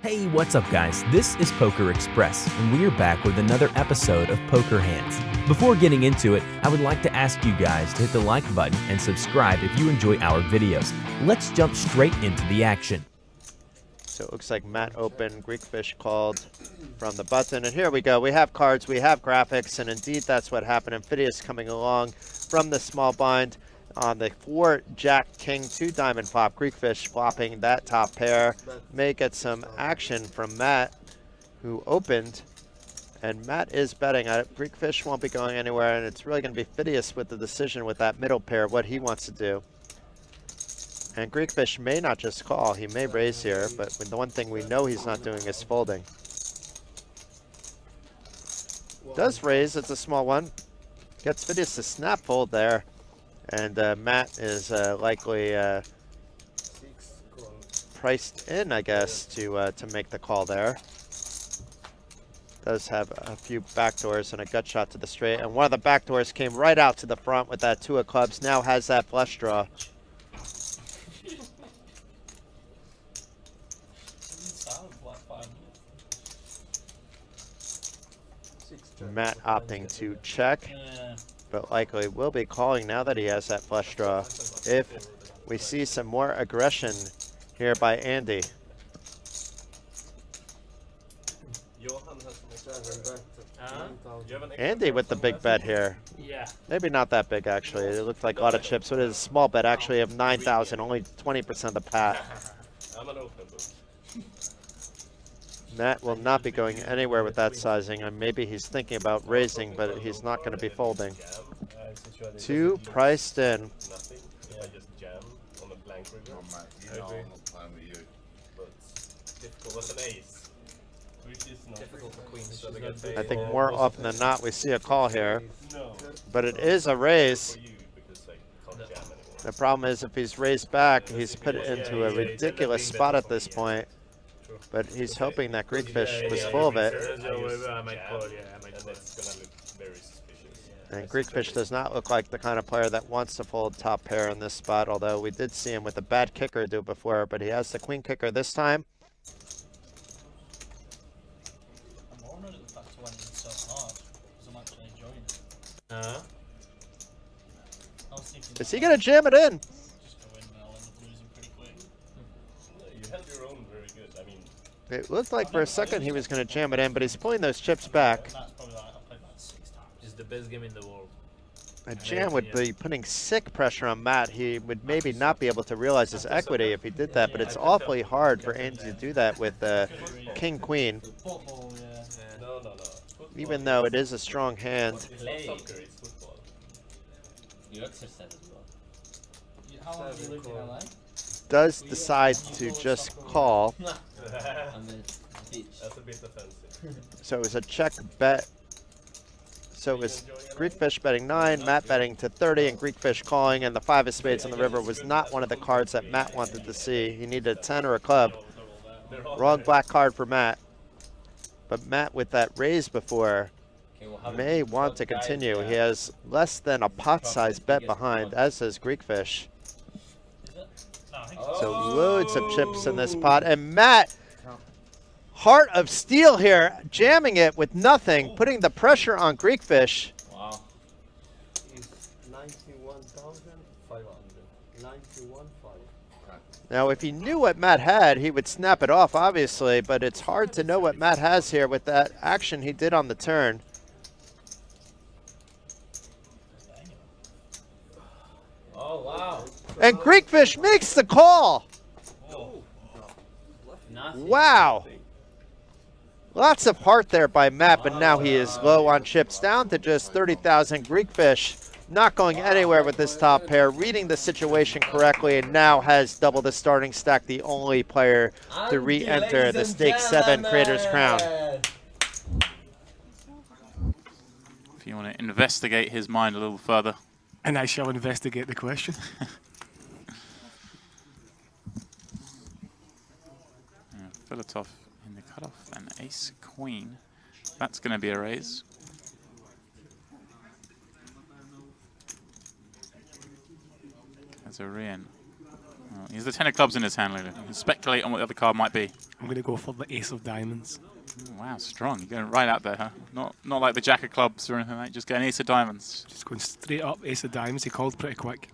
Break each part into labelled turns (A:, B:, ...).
A: Hey, what's up guys? This is Poker Express, and we are back with another episode of Poker Hands. Before getting into it, I would like to ask you guys to hit the like button and subscribe if you enjoy our videos. Let's jump straight into the action.
B: So it looks like Matt opened, Greek Fish called from the button, and here we go. We have cards, we have graphics, and indeed that's what happened. Amphibious coming along from the small blind on the 4 Jack King 2 diamond flop. Greek Fish flopping that top pair. May get some action from Matt, who opened, and Matt is betting. Greek Fish won't be going anywhere, and it's really going to be Phidias with the decision with that middle pair, what he wants to do. And Greek Fish may not just call, he may raise here, but the one thing we know he's not doing is folding. Does raise, it's a small one. Gets Phidias to snap fold there. And Matt is likely priced in, I guess, to make the call there. Does have a few backdoors and a gut shot to the straight. And one of the backdoors came right out to the front with that 2 of clubs. Now has that flush draw. Matt opting to check, but likely will be calling now that he has that flush draw. If we see some more aggression here by Andy. Andy with the big bet here.
C: Yeah.
B: Maybe not that big, actually. It looked like a lot of chips. So it is a small bet, actually, of 9,000, only 20% of the pat. Matt will not be going anywhere with that sizing, and maybe he's thinking about raising, but he's not going to be folding. 2 priced in. I think more often than not we see a call here, but it is a raise. The problem is if he's raised back, he's put it into a ridiculous spot at this point. But he's hoping that Greek Fish was full of it. And Greek Fish does not look like the kind of player that wants to fold top pair in this spot, although we did see him with a bad kicker do it before, but he has the queen kicker this time. Is he going to jam it in? It looked like for a second he was going to jam it in, but he's pulling those chips back.
C: It's the best game in the world.
B: A jam would be putting sick pressure on Matt. He would maybe not be able to realize his equity if he did that, but it's awfully hard for Andy to do that with King Queen. Even though it is a strong hand. Does decide to just call. So it was a check bet. So it was Greek Fish betting 9, Matt betting to 30, and Greek Fish calling, and the 5 of spades on the river was not one of the cards that Matt wanted to see. He needed a 10 or a club. Wrong black card for Matt. But Matt with that raise before may want to continue. He has less than a pot-sized bet behind, as does Greek Fish. So loads of chips in this pot, and Matt, heart of steel here, jamming it with nothing, putting the pressure on Greek Fish.
D: Wow. It's 91,500. 91,500.
B: Now, if he knew what Matt had, he would snap it off, obviously, but it's hard to know what Matt has here with that action he did on the turn.
D: Oh, wow.
B: And Greek Fish makes the call.
D: Oh.
B: Wow. Lots of heart there by Matt, but now he is low on chips, down to just 30,000. Greek Fish not going anywhere with this top pair, reading the situation correctly, and now has double the starting stack, the only player to re-enter the Stake 7 Creator's Crown.
E: If you want to investigate his mind a little further.
F: And I shall investigate the question.
E: Filatov in the cutoff and ace queen. That's going to be a raise. As a Rian. Well, he's the 10 of clubs in his hand, Lulu. You can speculate on what the other card might be.
F: I'm going to go for the ace of diamonds.
E: Oh, wow, strong. You're going right out there, huh? Not like the jack of clubs or anything like that. Just going ace of diamonds.
F: Just going straight up, ace of diamonds. He called pretty quick.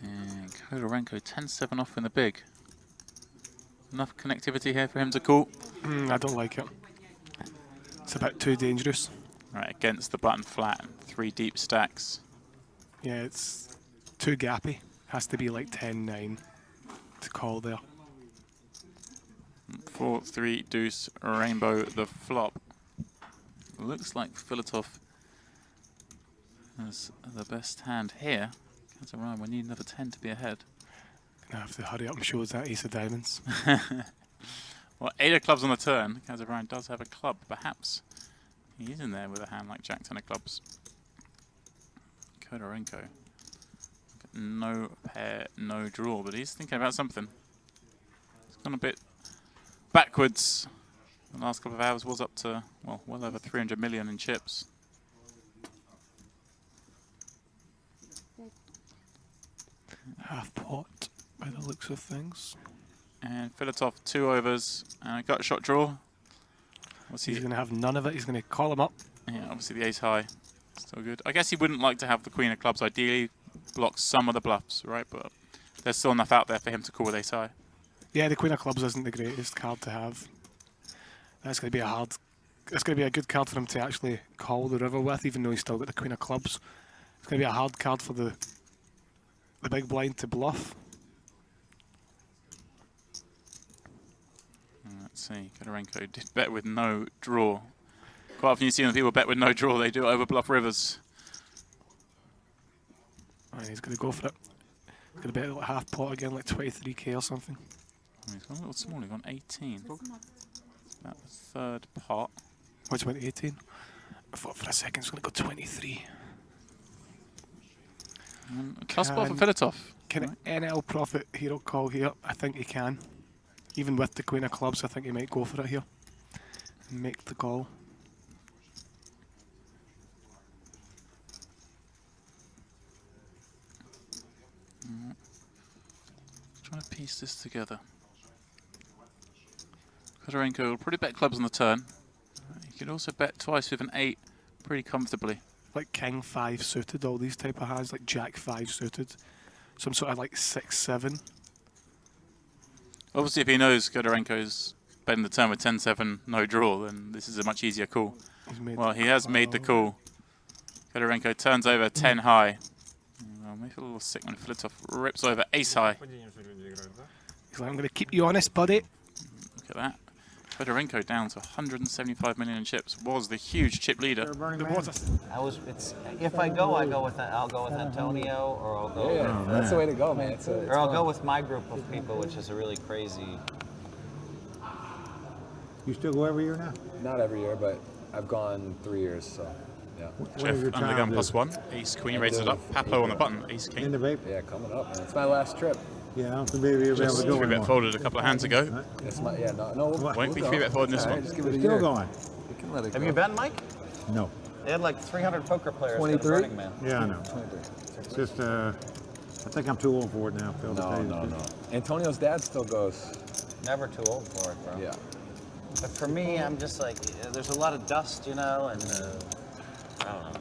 E: And Kodorenko 10-7 off in the big. Enough connectivity here for him to call.
F: I don't like it. It's a bit too dangerous.
E: Right, against the button flat. 3 deep stacks.
F: Yeah, it's too gappy. Has to be like 10-9 to call there.
E: 4-3 deuce rainbow the flop. Looks like Filatov has the best hand here. That's alright, we need another 10 to be ahead.
F: Gonna have to hurry up and show us that ace of diamonds.
E: Well, 8 of clubs on the turn. Kazabrine does have a club, perhaps. He is in there with a hand like Jack 10 of clubs. Kodorenko. No pair, no draw, but he's thinking about something. He's gone a bit backwards. The last couple of hours was up to, well over 300 million in chips.
F: Half pot, by the looks of things.
E: And Filatov 2 overs and a gut shot draw.
F: He's going to have none of it. He's going to call him up.
E: Yeah, obviously the ace high. Still good. I guess he wouldn't like to have the queen of clubs. Ideally, blocks some of the bluffs, right? But there's still enough out there for him to call with ace high.
F: Yeah, the queen of clubs isn't the greatest card to have. That's going to be That's going to be a good card for him to actually call the river with, even though he's still got the queen of clubs. It's going to be a hard card for the big blind to bluff.
E: Let's see. Kodorenko did bet with no draw. Quite often you see when people bet with no draw, they do over bluff rivers.
F: And he's going to go for it. He's going to bet like half pot again, like 23k or something.
E: Oh, he's gone a little small. He's gone 18. About the third pot.
F: Which went 18? I thought for a second it's going to go 23.
E: Plus bluff for Filatov.
F: Can NL profit hero call here? I think he can. Even with the queen of clubs, I think he might go for it here. And make the call.
E: Trying to piece this together. Kodorenko will probably bet clubs on the turn. He could also bet twice with an 8 pretty comfortably.
F: Like king 5 suited, all these type of hands, like jack 5 suited. Some sort of like 6-7.
E: Obviously, if he knows Kodorenko's betting the turn with 10-7, no draw, then this is a much easier call. Well, he has made the call. Kodorenko turns over 10 high. Well, maybe a little sick when Filatov rips over ace high.
F: He's like, I'm going to keep you honest, buddy.
E: Look at that. Kodorenko down to 175 million in chips. Was the huge chip leader.
G: If I go with I'll go with Antonio, or I'll go with,
H: that's the way to go, man.
G: or I'll go with my group of people, which is a really crazy.
I: You still go every year now?
H: Not every year, but I've gone 3 years, so yeah.
E: Jeff undergun +1. Ace queen raises it up. Papo on the button. Ace king.
I: End of April.
H: Yeah, coming up, man. It's my last trip.
I: Yeah, I don't think maybe you'll be able
E: Just
I: to go
E: 3-bet
I: anymore.
E: folded a couple of hands ago.
H: It's my, yeah, no,
E: Won't be 3-bet folded in this one.
H: Just give it a
I: Still
H: year.
I: going?
H: You can let it
G: Have
H: go.
G: you been, Mike?
I: No.
G: They had like 300 poker players.
H: 23?
G: Running Man.
I: Yeah, I know.
H: 23.
I: It's just, I think I'm too old for it now, Phil. to tell you the truth.
H: Antonio's dad still goes.
G: Never too old for it, bro.
H: Yeah.
G: But for me, I'm just like, there's a lot of dust, you know, and I don't know.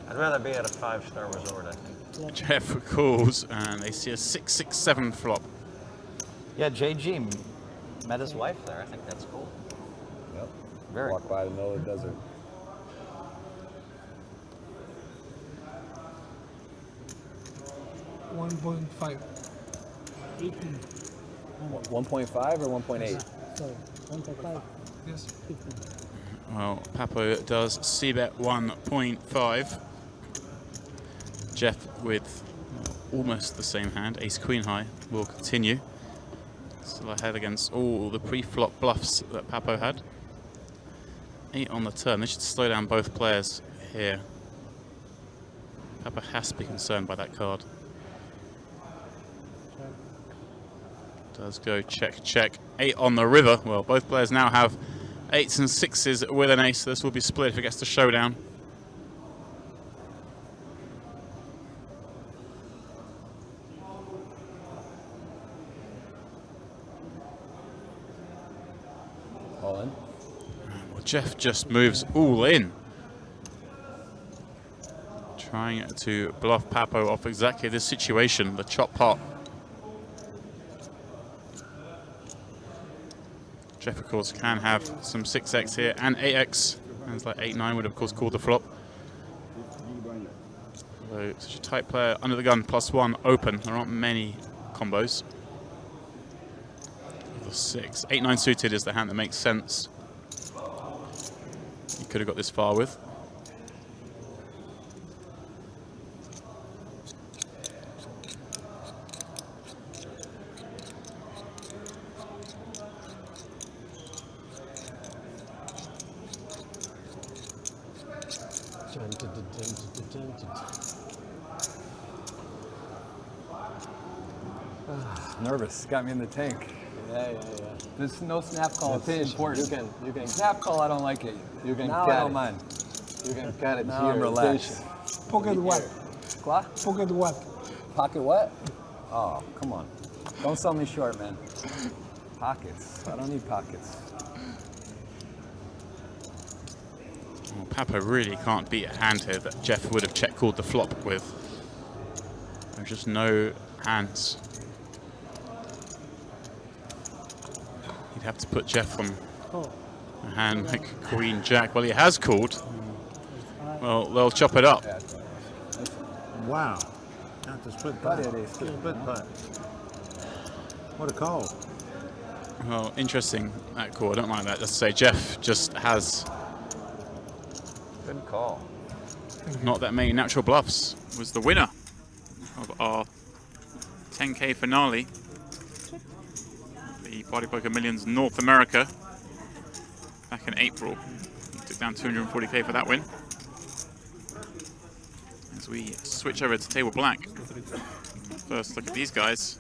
G: I'd rather be at a 5-star resort, I think.
E: Jeff calls and they see a 6-6-7 flop.
G: Yeah, JG met his wife there. I think that's cool.
H: Yep.
G: Very
H: Walk by the middle of the desert.
J: $1.5. 18.
H: 1.5 or 1.8?
J: Sorry, 1.5. Yes, 15.
E: Well, Papo does c-bet 1.5. Jeff with almost the same hand, ace queen high, will continue. Still ahead against all the pre-flop bluffs that Papo had. 8 on the turn. This should slow down both players here. Papo has to be concerned by that card. Does go check, check. 8 on the river. Well, both players now have 8s and 6s with an ace. This will be split if it gets to showdown.
H: All in.
E: Well, Jeff just moves all in. Trying to bluff Papo off exactly this situation, the chop pot. Jeff, of course, can have some 6x here and 8x. Hands like 8-9 would, of course, call the flop. So, such a tight player, under the gun, +1, open. There aren't many combos. The 6. 8-9 suited is the hand that makes sense. He could have got this far with.
H: Nervous. Got me in the tank.
D: Yeah.
H: There's no snap call.
D: It's important. You can
H: Snap call, I don't like it.
D: You can
H: now
D: cut
H: I don't
D: it.
H: mind.
D: You can cut it
H: Now
D: here.
H: I'm relaxed.
J: Pocket what?
H: Quoi?
J: Pocket what?
H: Pocket what? Oh, come on. Don't sell me short, man. Pockets. I don't need pockets.
E: Well, Papo really can't beat a hand here that Jeff would have check called the flop with. There's just no hands. He'd have to put Jeff on a hand like Queen Jack. Well, he has called. Well, they'll chop it up.
I: Wow. Not the split putt. Split putt. What a call.
E: Well, interesting, that call. I don't like that. Just to say, Jeff just has
D: Good call.
E: not that many natural bluffs. Was the winner of our 10K finale. The Party Poker Millions North America back in April. He took down 240K for that win. As we switch over to table black. First look at these guys.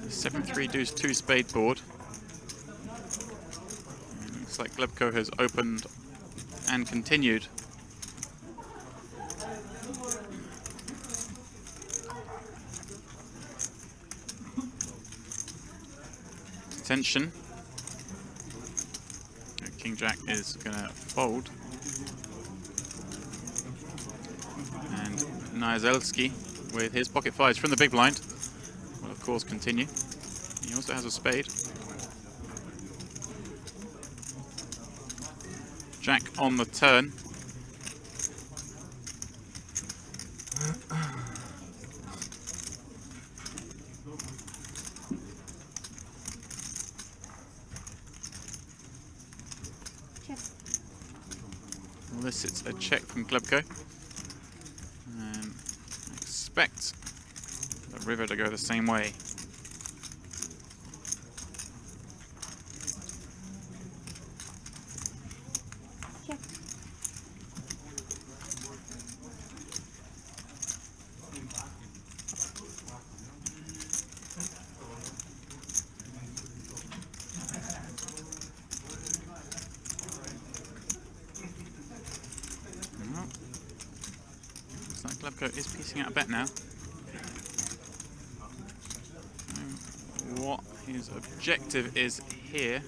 E: 7-3 deuce 2 spade board. Looks like Glebko has opened and continued. Tension. King Jack is going to fold. And Niazelski with his pocket fives from the big blind will of course continue. He also has a spade. Jack on the turn. Elicits a check from Glebko. And I expect the river to go the same way. Glebko is piecing out a bet now. What his objective is here.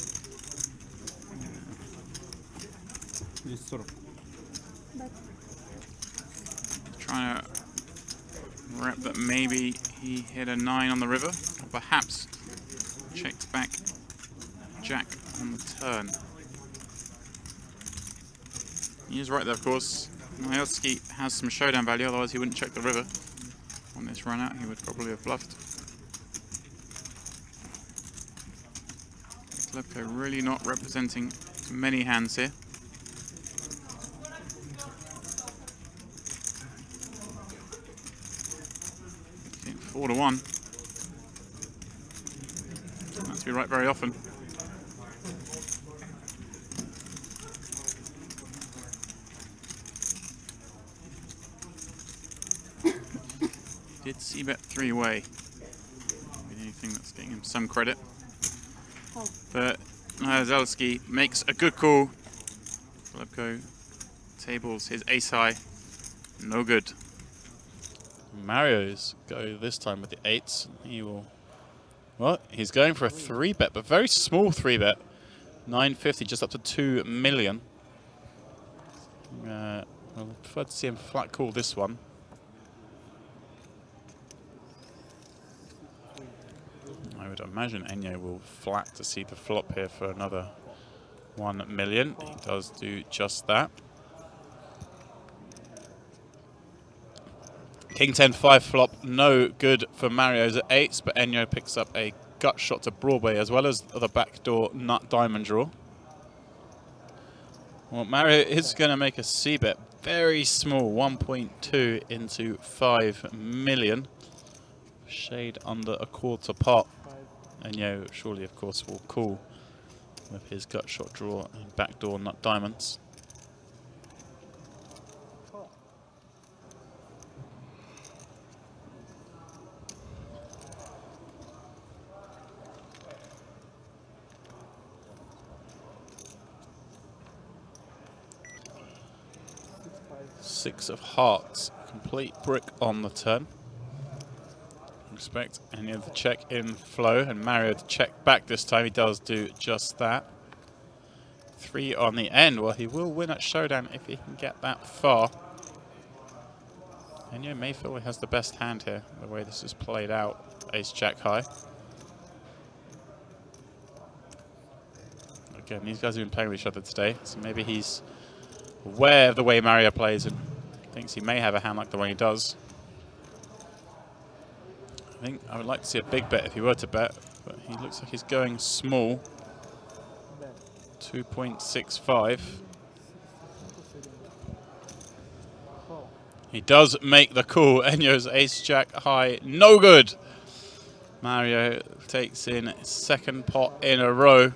E: Trying to rep that maybe he hit a 9 on the river, or perhaps checked back Jack on the turn. He is right there, of course. Niazelski has some showdown value, otherwise he wouldn't check the river. On this run out, he would probably have bluffed. Glebko really not representing many hands here. Okay, 4-1. Doesn't have to be right very often. Did c-bet 3-way. Anything that's getting him some credit. But Niazelski makes a good call. Glebko tables his ace high. No good.
K: Mario's go this time with the 8s. He will. Well, he's going for a 3-bet, but very small 3-bet.
E: 950, just up to 2 million. I'd prefer to see him flat call this one. I would imagine Enyo will flat to see the flop here for another 1 million. He does do just that. King 10-5 flop, no good for Mario's at 8s, but Enyo picks up a gut shot to Broadway as well as the backdoor nut diamond draw. Well, Mario is going to make a c-bet, very small, 1.2 into 5 million. Shade under a quarter pot. Enyo surely, of course, will call with his gut shot draw and backdoor nut diamonds. Six of hearts, complete brick on the turn. Expect Enyo to check in flow and Mario to check back this time. He does do just that. 3 on the end. Well, he will win at showdown if he can get that far. Enyo may feel he has the best hand here, the way this is played out. Ace jack high. Again, these guys have been playing with each other today, so maybe he's aware of the way Mario plays and thinks he may have a hand like the one he does. I think I would like to see a big bet if he were to bet, but he looks like he's going small. 2.65. He does make the call. Enyo's ace jack high, no good. Mario takes in second pot in a row.